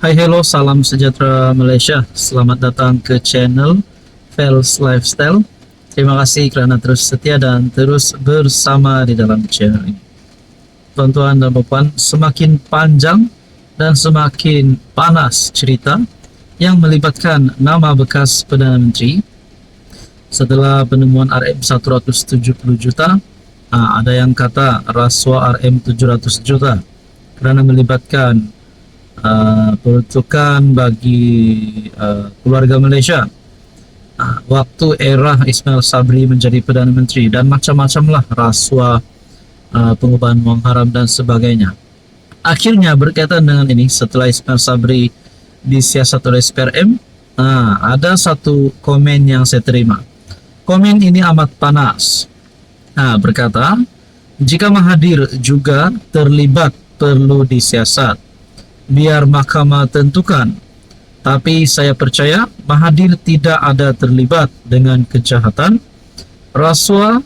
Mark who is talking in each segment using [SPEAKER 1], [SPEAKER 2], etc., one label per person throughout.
[SPEAKER 1] Hai hello, salam sejahtera Malaysia. Selamat datang ke channel Fels Lifestyle. Terima kasih kerana terus setia dan terus bersama di dalam channel ini. Tuan-tuan dan puan, semakin panjang dan semakin panas cerita yang melibatkan nama bekas Perdana Menteri setelah penemuan RM 170 juta. Ada yang kata rasuah RM 700 juta kerana melibatkan peruntukan bagi keluarga Malaysia waktu era Ismail Sabri menjadi Perdana Menteri, dan macam-macam lah rasuah, pengubahan wang haram dan sebagainya. Akhirnya berkaitan dengan ini, setelah Ismail Sabri disiasat oleh SPRM, ada satu komen yang saya terima. Komen ini amat panas. Berkata, jika Mahathir juga terlibat perlu disiasat, biar mahkamah tentukan. Tapi saya percaya Mahathir tidak ada terlibat dengan kejahatan, rasuah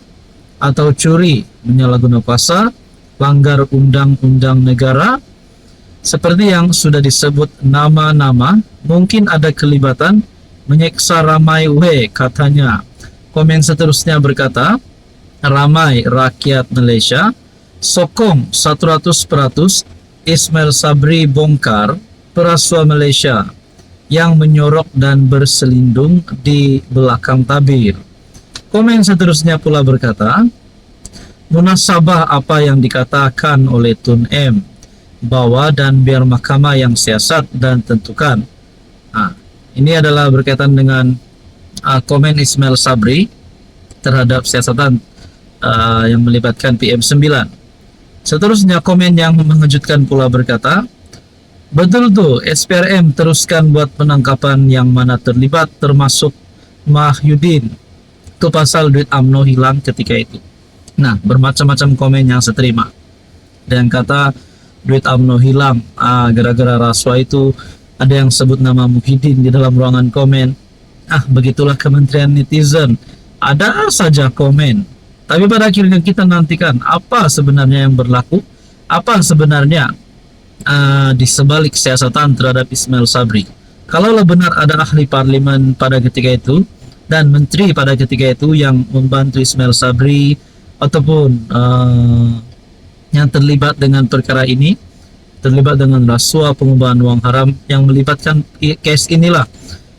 [SPEAKER 1] atau curi, menyalahguna kuasa, langgar undang-undang negara. Seperti yang sudah disebut nama-nama, mungkin ada kelibatan menyeksa ramai katanya. Komen seterusnya berkata, ramai rakyat Malaysia sokong 100% Ismail Sabri bongkar perasuah Malaysia yang menyorok dan berselindung di belakang tabir. Komen seterusnya pula berkata, munasabah apa yang dikatakan oleh Tun M, bawa dan biar mahkamah yang siasat dan tentukan. Ini adalah berkaitan dengan komen Ismail Sabri terhadap siasatan yang melibatkan PM9. Seterusnya komen yang mengejutkan pula berkata, betul tuh SPRM teruskan buat penangkapan yang mana terlibat termasuk Mahyudin. Itu pasal duit UMNO hilang ketika itu. Bermacam-macam komen yang saya terima. Dan kata duit UMNO hilang gara-gara rasuah itu. Ada yang sebut nama Muhyiddin di dalam ruangan komen. Begitulah kementerian netizen. Ada saja komen. Tapi pada akhirnya kita nantikan apa sebenarnya yang berlaku, apa sebenarnya di sebalik siasatan terhadap Ismail Sabri. Kalaulah benar ada ahli parlimen pada ketika itu dan menteri pada ketika itu yang membantu Ismail Sabri ataupun yang terlibat dengan perkara ini, terlibat dengan rasuah, pengubahan wang haram yang melibatkan kes inilah,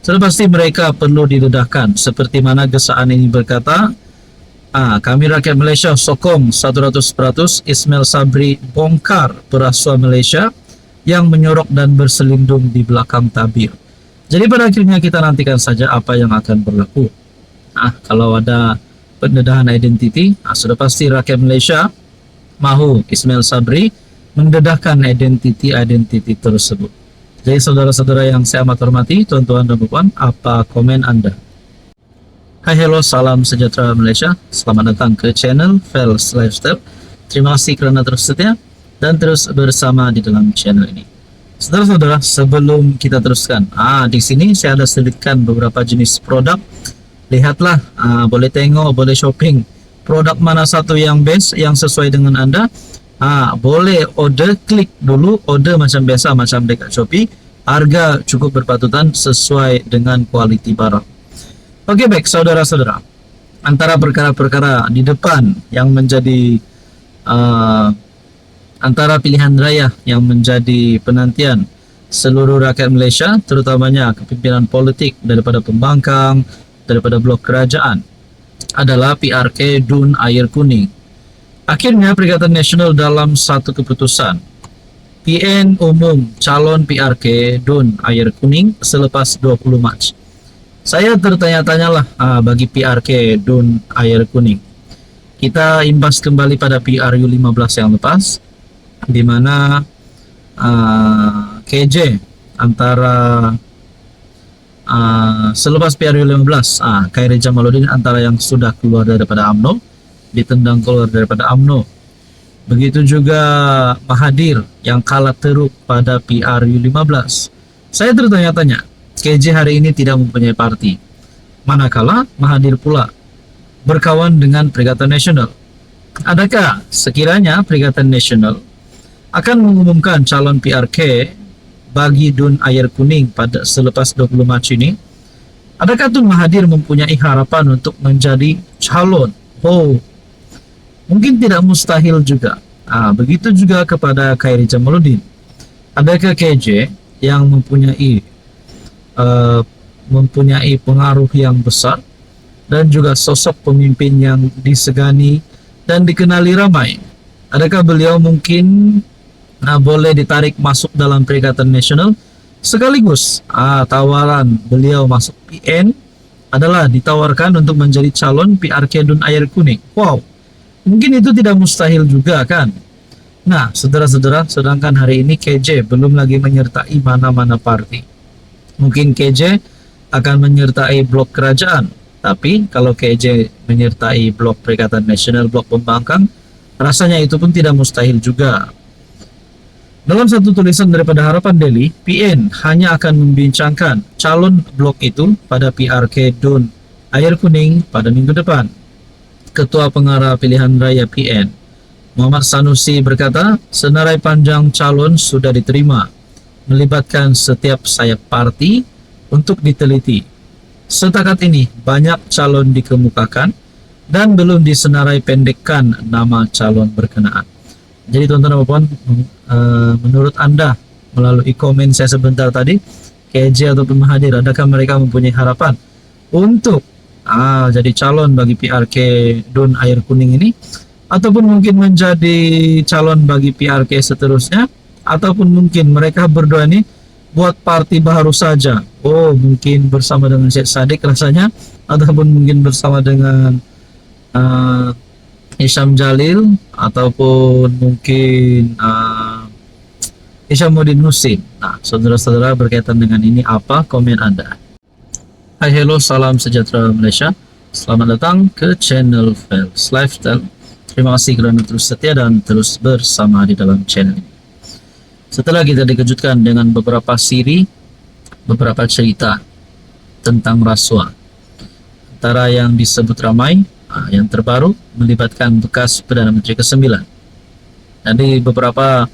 [SPEAKER 1] sudah pasti mereka perlu didedahkan. Seperti mana gesaan ini berkata, kami rakyat Malaysia sokong 100% Ismail Sabri bongkar perasuah Malaysia yang menyorok dan berselindung di belakang tabir. Jadi pada akhirnya kita nantikan saja apa yang akan berlaku. Kalau ada pendedahan identiti, sudah pasti rakyat Malaysia mahu Ismail Sabri mendedahkan identiti tersebut. Jadi saudara-saudara yang saya amat hormati, tuan-tuan dan puan, apa komen Anda? Hai hello, salam sejahtera Malaysia. Selamat datang ke channel Fels Lifestyle. Terima kasih kerana terus setia dan terus bersama di dalam channel ini. Saudara-saudara, sebelum kita teruskan, di sini saya ada selipkan beberapa jenis produk. Lihatlah, boleh tengok, boleh shopping. Produk mana satu yang best, yang sesuai dengan Anda. Boleh order, klik dulu, order macam biasa, macam dekat Shopee. Harga cukup berpatutan sesuai dengan kualiti barang. Oke, baik saudara-saudara, antara perkara-perkara di depan yang menjadi antara pilihan raya yang menjadi penantian seluruh rakyat Malaysia, terutamanya kepimpinan politik daripada pembangkang, daripada blok kerajaan, adalah PRK Dun Air Kuning. Akhirnya Perikatan Nasional dalam satu keputusan, PN umum calon PRK Dun Air Kuning selepas 20 Mac. Saya tertanya-tanyalah bagi PRK Dun Air Kuning. Kita imbas kembali pada PRU 15 yang lepas, di mana KJ antara selepas PRU 15, Khairi Jamaluddin antara yang sudah keluar daripada UMNO, ditendang keluar daripada UMNO. Begitu juga Mahathir yang kalah teruk pada PRU 15. Saya tertanya-tanya, KJ hari ini tidak mempunyai parti, manakala Mahathir pula berkawan dengan Perikatan Nasional. Adakah sekiranya Perikatan Nasional akan mengumumkan calon PRK bagi Dun Air Kuning pada selepas 20 Mac ini, adakah Tun Mahathir mempunyai harapan untuk menjadi calon? Oh, mungkin tidak mustahil juga. Begitu juga kepada Khairy Jamaluddin. Adakah KJ yang mempunyai pengaruh yang besar dan juga sosok pemimpin yang disegani dan dikenali ramai? Adakah beliau mungkin boleh ditarik masuk dalam Perikatan Nasional? Sekaligus tawaran beliau masuk PN adalah ditawarkan untuk menjadi calon PRK Dun Air Kuning. Wow, mungkin itu tidak mustahil juga kan? Nah, saudara-saudara, sedangkan hari ini KJ belum lagi menyertai mana-mana parti. Mungkin KJ akan menyertai blok kerajaan, tapi kalau KJ menyertai blok Perikatan Nasional, blok pembangkang, rasanya itu pun tidak mustahil juga. Dalam satu tulisan daripada Harapan Daily, PN hanya akan membincangkan calon blok itu pada PRK Dun Air Kuning pada minggu depan. Ketua Pengarah Pilihan Raya PN, Muhammad Sanusi, berkata, senarai panjang calon sudah diterima, melibatkan setiap sayap parti untuk diteliti. Setakat ini, banyak calon dikemukakan dan belum disenarai pendekkan nama calon berkenaan. Jadi teman-teman dan puan, menurut Anda melalui komen saya sebentar tadi, KJ ataupun Mahathir, adakah mereka mempunyai harapan untuk jadi calon bagi PRK Dun Air Kuning ini, ataupun mungkin menjadi calon bagi PRK seterusnya, ataupun mungkin mereka berdua ini buat parti baru saja? Oh, mungkin bersama dengan Syed Saddiq rasanya, ataupun mungkin bersama dengan Hisham Jalil, ataupun mungkin Hishamuddin Husin. Nah, saudara-saudara, berkaitan dengan ini apa komen Anda? Hai, hello, salam sejahtera Malaysia. Selamat datang ke channel Fels Lifestyle. Terima kasih kerana terus setia dan terus bersama di dalam channel ini. Setelah kita dikejutkan dengan beberapa beberapa cerita tentang rasuah, antara yang disebut ramai, yang terbaru melibatkan bekas Perdana Menteri ke-9. Jadi beberapa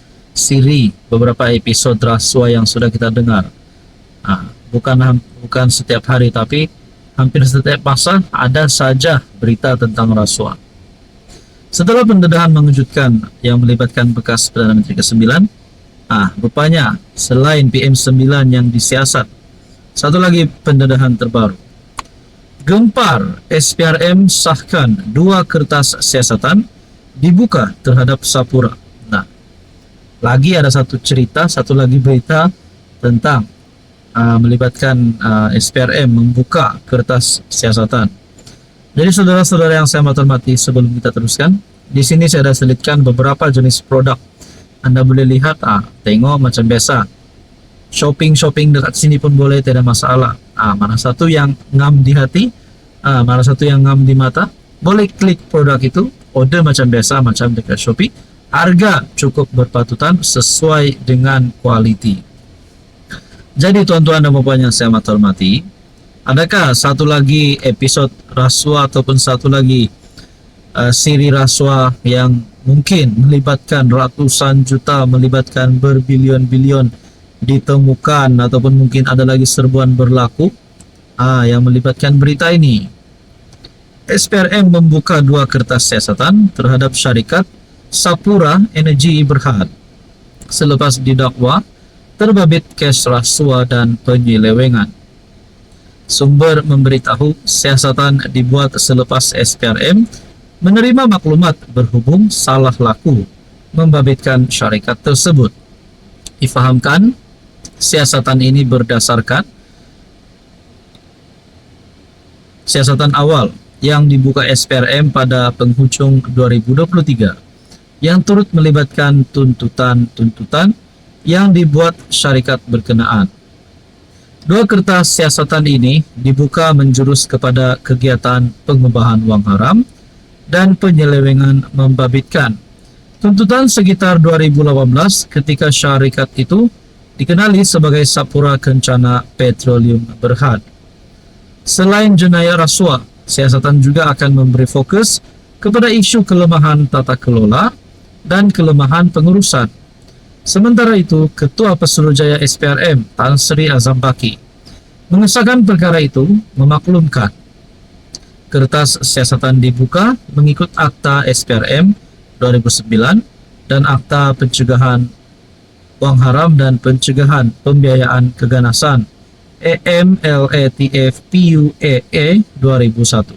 [SPEAKER 1] beberapa episod rasuah yang sudah kita dengar, bukan setiap hari, tapi hampir setiap masa ada saja berita tentang rasuah. Setelah pendedahan mengejutkan yang melibatkan bekas Perdana Menteri ke-9, rupanya selain PM9 yang disiasat, satu lagi pendedahan terbaru. Gempar, SPRM sahkan 2 kertas siasatan dibuka terhadap Sapura. Nah, lagi ada satu lagi berita tentang melibatkan SPRM membuka kertas siasatan. Jadi saudara-saudara yang saya hormati, sebelum kita teruskan, di sini saya ada selitkan beberapa jenis produk. Anda boleh lihat, tengok macam biasa. Shopping dekat sini pun boleh, tidak masalah. Mana satu yang ngam di hati, mana satu yang ngam di mata, boleh klik produk itu, order macam biasa, macam dekat Shopee. Harga cukup berpatutan sesuai dengan kualiti. Jadi tuan-tuan dan puan yang saya hormati, adakah satu lagi episod rasuah ataupun satu lagi siri rasuah yang mungkin melibatkan ratusan juta, melibatkan berbilion-bilion ditemukan, ataupun mungkin ada lagi serbuan berlaku yang melibatkan berita ini? SPRM membuka 2 kertas siasatan terhadap syarikat Sapura Energy Berhad selepas didakwa terbabit kes rasuah dan penyelewengan. Sumber memberitahu siasatan dibuat selepas SPRM menerima maklumat berhubung salah laku membabitkan syarikat tersebut. Difahamkan, siasatan ini berdasarkan siasatan awal yang dibuka SPRM pada penghujung 2023 yang turut melibatkan tuntutan-tuntutan yang dibuat syarikat berkenaan. 2 kertas siasatan ini dibuka menjurus kepada kegiatan pengubahan wang haram dan penyelewengan membabitkan. Tuntutan sekitar 2018 ketika syarikat itu dikenali sebagai Sapura Kencana Petroleum Berhad. Selain jenayah rasuah, siasatan juga akan memberi fokus kepada isu kelemahan tata kelola dan kelemahan pengurusan. Sementara itu, Ketua Pesuruhjaya SPRM Tan Sri Azam Baki mengesahkan perkara itu, memaklumkan kertas siasatan dibuka mengikut Akta SPRM 2009 dan Akta Pencegahan Uang Haram dan Pencegahan Pembiayaan Keganasan EMLATF PUAA 2001.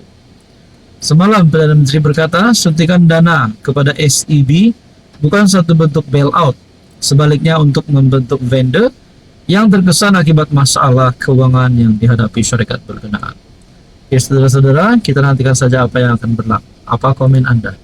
[SPEAKER 1] Semalam Perdana Menteri berkata suntikan dana kepada SEB bukan satu bentuk bailout, sebaliknya untuk membentuk vendor yang terkesan akibat masalah keuangan yang dihadapi syarikat berkenaan. Ya saudara-saudara, kita nantikan saja apa yang akan berlaku. Apa komen Anda?